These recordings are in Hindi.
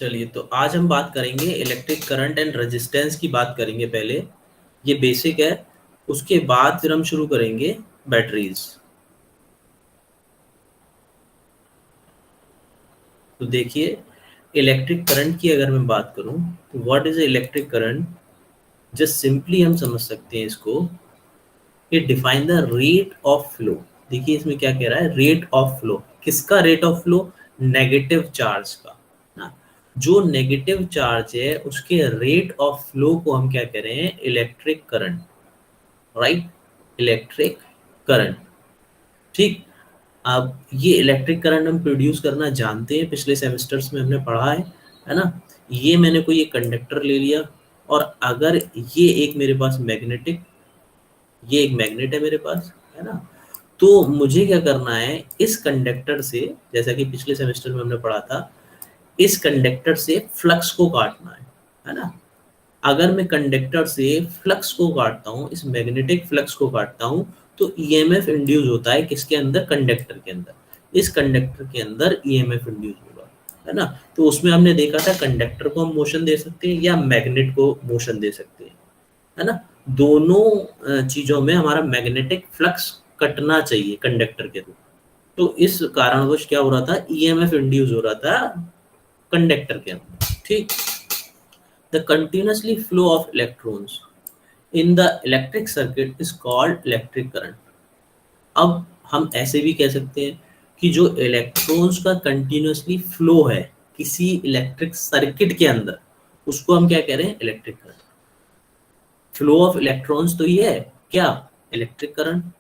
चलिए, तो आज हम बात करेंगे इलेक्ट्रिक करंट एंड रेजिस्टेंस की बात करेंगे। पहले ये बेसिक है, उसके बाद फिर हम शुरू करेंगे बैटरीज। तो देखिए, इलेक्ट्रिक करंट की अगर मैं बात करूं तो what is electric current, just simply हम समझ सकते हैं इसको, ये define the rate of flow. देखिए इसमें क्या कह रहा है, रेट ऑफ फ्लो। किसका rate of flow? Negative charge का ना। जो नेगेटिव चार्ज है उसके रेट ऑफ फ्लो को हम क्या कह रहे हैं? Electric current. Right, electric current. ठीक। अब ये इलेक्ट्रिक करंट हम प्रोड्यूस करना जानते हैं, पिछले सेमेस्टर्स में हमने पढ़ा है ना। ये मैंने कोई एक कंडक्टर ले लिया, और अगर ये एक मेरे पास मैग्नेटिक, ये एक मैग्नेट है मेरे पास, है ना। तो मुझे क्या करना है, इस कंडक्टर से, जैसा कि पिछले सेमेस्टर में हमने पढ़ा था, इस कंडक्टर से फ्लक्स को काटना है ना। अगर मैं कंडक्टर से फ्लक्स को काटता हूँ, इस मैग्नेटिक फ्लक्स को काटता हूँ, तो ईएमएफ इंड्यूस होता है किसके अंदर? कंडक्टर के अंदर। इस कंडक्टर के अंदर ईएमएफ इंड्यूस होगा, है ना। तो उसमें हमने देखा था कंडक्टर को हम मोशन दे सकते हैं या मैग्नेट को मोशन दे सकते हैं, है ना। दोनों चीजों में हमारा मैग्नेटिक फ्लक्स कटना चाहिए कंडक्टर के थ्रू। तो इस कारणवश क्या हो रहा था, ईएमएफ इंड्यूस हो रहा था कंडक्टर के अंदर। ठीक। The continuously flow of electrons in the electric circuit is called electric current. अब हम ऐसे भी कह सकते हैं कि जो इलेक्ट्रॉन्स का कंटिन्यूअसली फ्लो है किसी इलेक्ट्रिक सर्किट के अंदर, उसको हम क्या कह रहे हैं? Electric current. Flow of electrons तो ये है क्या? Electric current.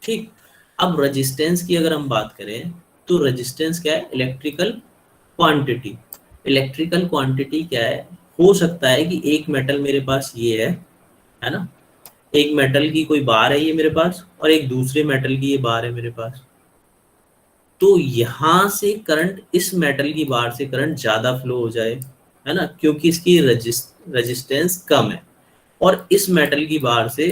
ठीक। अब रेजिस्टेंस की अगर हम बात करें तो रेजिस्टेंस क्या है? Electrical quantity. इलेक्ट्रिकल क्वांटिटी क्या है? हो सकता है कि एक मेटल मेरे पास ये है ना, एक मेटल की कोई बार है ये मेरे पास, और एक दूसरे मेटल की ये बार है मेरे पास। तो यहां से करंट, इस मेटल की बार से करंट ज्यादा फ्लो हो जाए, है ना, क्योंकि इसकी रेजिस्टेंस कम है। और इस मेटल की बार से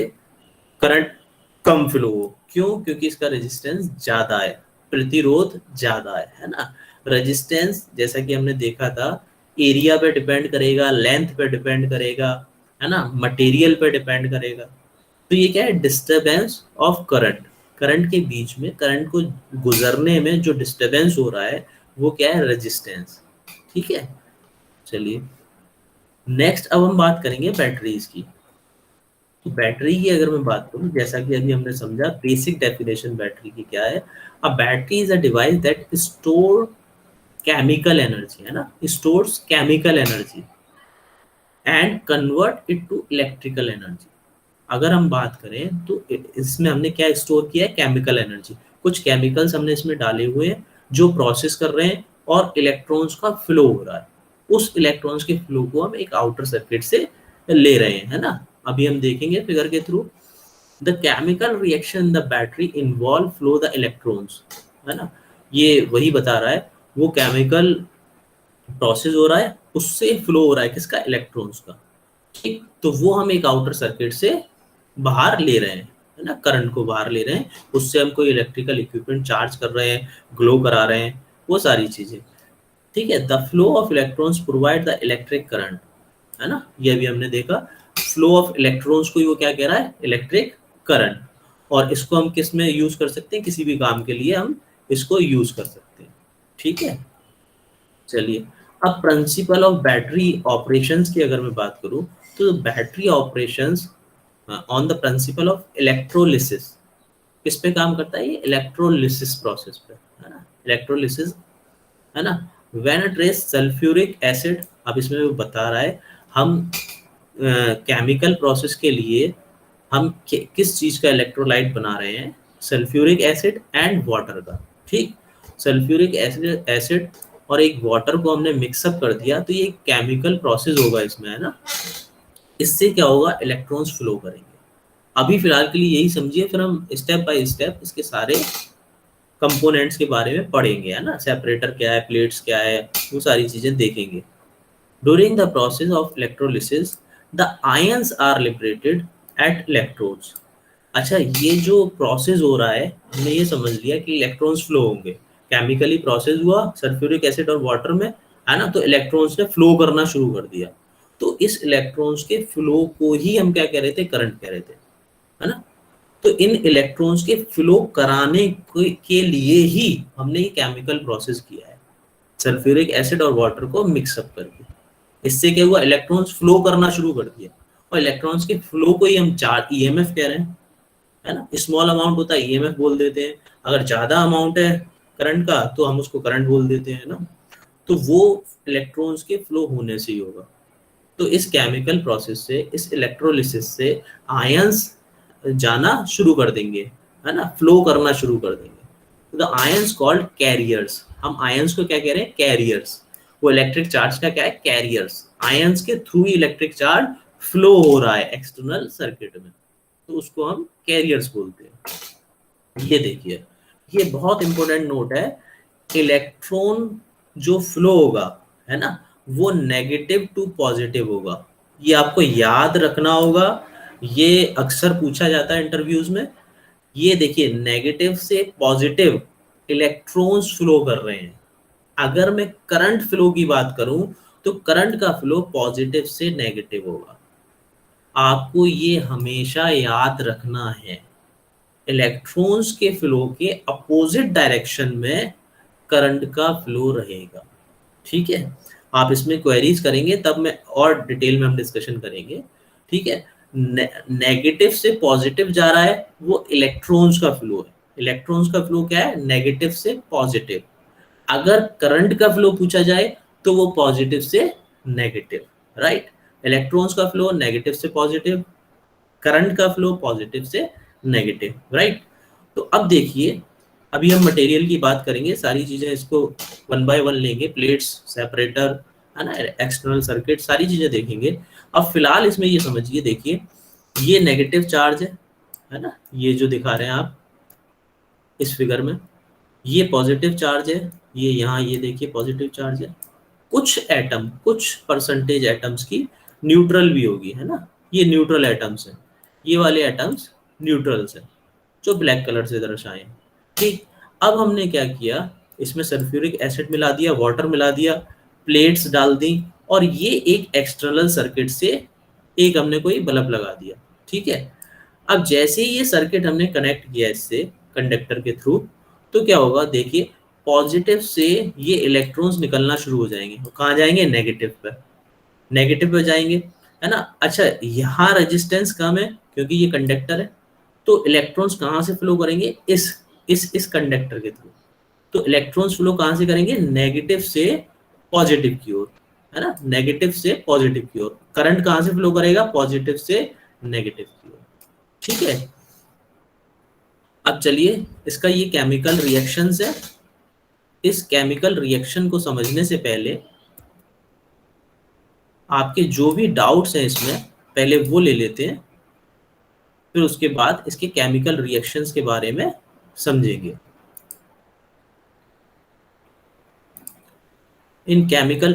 करंट कम फ्लो हो। क्यों? क्योंकि इसका रेजिस्टेंस ज्यादा है, प्रतिरोध ज्यादा है ना। रेजिस्टेंस जैसा कि हमने देखा था, एरिया पे डिपेंड करेगा, लेंथ पे डिपेंड करेगा, है ना, मटेरियल पे डिपेंड करेगा। तो ये क्या है? Disturbance of current. करंट के बीच में, करंट को गुजरने में जो डिस्टरबेंस हो रहा है वो क्या है? रेजिस्टेंस। ठीक है। चलिए, नेक्स्ट अब हम बात करेंगे बैटरीज की। तो बैटरी की अगर मैं बात करूं, जैसा कि अभी हमने समझा बेसिक डेफिनेशन बैटरी की क्या है। A battery is a device that store chemical energy, है ना, stores chemical energy and convert it to electrical energy. अगर हम बात करें तो इसमें हमने क्या स्टोर किया है? Chemical energy. कुछ केमिकल्स हमने इसमें डाले हुए हैं जो प्रोसेस कर रहे हैं, और इलेक्ट्रॉन्स का फ्लो हो रहा है। उस इलेक्ट्रॉन्स के फ्लो को हम एक आउटर सर्किट से ले रहे हैं, है ना। अभी हम देखेंगे फिगर के through. The chemical reaction in the battery involve flow the electrons, है ना। ये वही बता रहा है, वो केमिकल प्रोसेस हो रहा है, उससे फ्लो हो रहा है किसका? इलेक्ट्रॉन्स का। ठीक। तो वो हम एक आउटर सर्किट से बाहर ले रहे हैं, है ना, करंट को बाहर ले रहे हैं। उससे हम कोई इलेक्ट्रिकल इक्विपमेंट चार्ज कर रहे हैं, ग्लो करा रहे हैं, वो सारी चीजें। ठीक है। The flow of electrons provide the electric current, है ना, ये भी हमने देखा। फ्लो ऑफ इलेक्ट्रॉन्स को ही वो क्या कह रहा है? Electric current. और इसको हम किस में यूज कर सकते हैं? किसी भी काम के लिए हम इसको यूज कर सकते हैं। ठीक है। चलिए, अब प्रिंसिपल ऑफ बैटरी ऑपरेशंस की अगर मैं बात करूं, तो battery operations on the principle of electrolysis. किस पे काम करता है ये? इलेक्ट्रोलिसिस प्रोसेस पे, है ना, इलेक्ट्रोलिसिस, है ना। When a trace sulphuric acid, अब इसमें वो बता रहा है हम केमिकल प्रोसेस के लिए हम किस चीज का इलेक्ट्रोलाइट बना रहे हैं? सल्फ्यूरिक एसिड एंड वाटर का। ठीक। सल्फ्यूरिक एसिड एसिड और एक वाटर को हमने मिक्सअप कर दिया, तो ये केमिकल प्रोसेस होगा इसमें, है ना। इससे क्या होगा? इलेक्ट्रॉन्स फ्लो करेंगे। अभी फिलहाल के लिए यही समझिए, फिर हम स्टेप बाय स्टेप इसके सारे कंपोनेंट्स के बारे में पढ़ेंगे, है ना। सेपरेटर क्या है, प्लेट्स क्या है, वो सारी चीजें देखेंगे। During the process of electrolysis the ions are liberated at electrodes. अच्छा, ये जो प्रोसेस हो रहा है, हमने ये समझ लिया कि इलेक्ट्रॉन्स फ्लो होंगे। केमिकली प्रोसेस हुआ सल्फ्यूरिक एसिड और वाटर में, है ना, तो इलेक्ट्रॉन्स ने फ्लो करना शुरू कर दिया। तो इस इलेक्ट्रॉन्स के फ्लो को ही हम क्या कह रहे थे, करंट कह रहे थे, है ना। तो इन इलेक्ट्रॉन्स के फ्लो कराने के लिए ही हमने ये केमिकल प्रोसेस किया है, सल्फ्यूरिक एसिड और वाटर को मिक्सअप करके। इससे क्या हुआ, इलेक्ट्रॉन्स फ्लो करना शुरू कर दिया, और इलेक्ट्रॉन्स के फ्लो को ही हम चार्ज ईएमएफ कह रहे हैं, है ना। स्मॉल अमाउंट होता है ईएमएफ बोल देते हैं, अगर ज्यादा अमाउंट है करंट का तो हम उसको करंट बोल देते हैं ना। तो वो इलेक्ट्रॉन्स के फ्लो होने से ही होगा। तो इस केमिकल प्रोसेस से, इस इलेक्ट्रोलिसिस से आयंस जाना शुरू कर देंगे, है ना, फ्लो करना शुरू कर देंगे। The ions called carriers. हम आयंस को क्या कह रहे हैं, कैरियर्स। वो इलेक्ट्रिक चार्ज का क्या है, कैरियर्स। आयंस के थ्रू इलेक्ट्रिक चार्ज फ्लो हो रहा है एक्सटर्नल सर्किट में, तो उसको हम कैरियर्स बोलते हैं। ये देखिए, ये बहुत इंपॉर्टेंट नोट है। इलेक्ट्रॉन जो फ्लो होगा, है ना, वो नेगेटिव टू पॉजिटिव होगा। ये आपको याद रखना होगा, ये अक्सर पूछा जाता है इंटरव्यूज में। ये देखिए, नेगेटिव से पॉजिटिव इलेक्ट्रॉन्स फ्लो कर रहे हैं। अगर मैं करंट फ्लो की बात करूं तो करंट का फ्लो पॉजिटिव से नेगेटिव होगा। आपको ये हमेशा याद रखना है। इलेक्ट्रॉन्स के फ्लो के अपोजिट डायरेक्शन में करंट का फ्लो रहेगा, ठीक है। आप इसमें क्वेरीज करेंगे तब मैं और डिटेल में हम डिस्कशन करेंगे, ठीक है। नेगेटिव से पॉजिटिव जा रहा है, वो इलेक्ट्रॉन्स का फ्लो है। इलेक्ट्रॉन्स का फ्लो क्या है, नेगेटिव से पॉजिटिव। अगर करंट का फ्लो पूछा जाए तो वो पॉजिटिव से नेगेटिव, राइट। इलेक्ट्रॉन्स का फ्लो नेगेटिव से पॉजिटिव, करंट का फ्लो पॉजिटिव से नेगेटिव, राइट। तो अब देखिए, अभी हम मटेरियल की बात करेंगे, सारी चीजें इसको वन बाय वन लेंगे, प्लेट्स, सेपरेटर, है ना, एक्सटर्नल सर्किट, सारी चीजें देखेंगे। अब फिलहाल इसमें ये समझिए, देखिए ये नेगेटिव चार्ज है ना, ये जो दिखा रहे हैं आप इस फिगर में, ये पॉजिटिव चार्ज है, ये यहाँ ये देखिए पॉजिटिव चार्ज है। कुछ एटम, कुछ परसेंटेज एटम्स की न्यूट्रल भी होगी, है ना, ये न्यूट्रल एटम्स हैं, ये वाले एटम्स न्यूट्रल्स हैं जो ब्लैक कलर से दर्शाए हैं, ठीक। अब हमने क्या किया, इसमें सल्फ्यूरिक एसिड मिला दिया, वाटर मिला दिया, प्लेट्स डाल दी, और ये एक एक्सटर्नल सर्किट से एक हमने कोई बल्ब लगा दिया, ठीक है। अब जैसे ही ये सर्किट हमने कनेक्ट किया इससे कंडक्टर के थ्रू, तो क्या होगा, देखिए पॉजिटिव से ये इलेक्ट्रॉन्स निकलना शुरू हो जाएंगे, कहाँ जाएंगे, नेगेटिव पे, नेगेटिव पे जाएंगे, है ना। अच्छा, यहाँ रेजिस्टेंस कम है क्योंकि ये कंडक्टर है, तो इलेक्ट्रॉन्स कहाँ से फ्लो करेंगे, इस कंडक्टर के थ्रू। तो इलेक्ट्रॉन्स फ्लो कहाँ से करेंगे, नेगेटिव से पॉजिटिव की ओर, है ना, नेगेटिव से पॉजिटिव की ओर। करंट कहाँ से फ्लो करेगा, पॉजिटिव से नेगेटिव की ओर, ठीक है। अब चलिए, इसका ये केमिकल रिएक्शंस है। इस केमिकल रिएक्शन को समझने से पहले आपके जो भी डाउट्स हैं इसमें, पहले वो ले लेते हैं, फिर उसके बाद इसके केमिकल रिएक्शंस के बारे में समझेंगे। इन केमिकल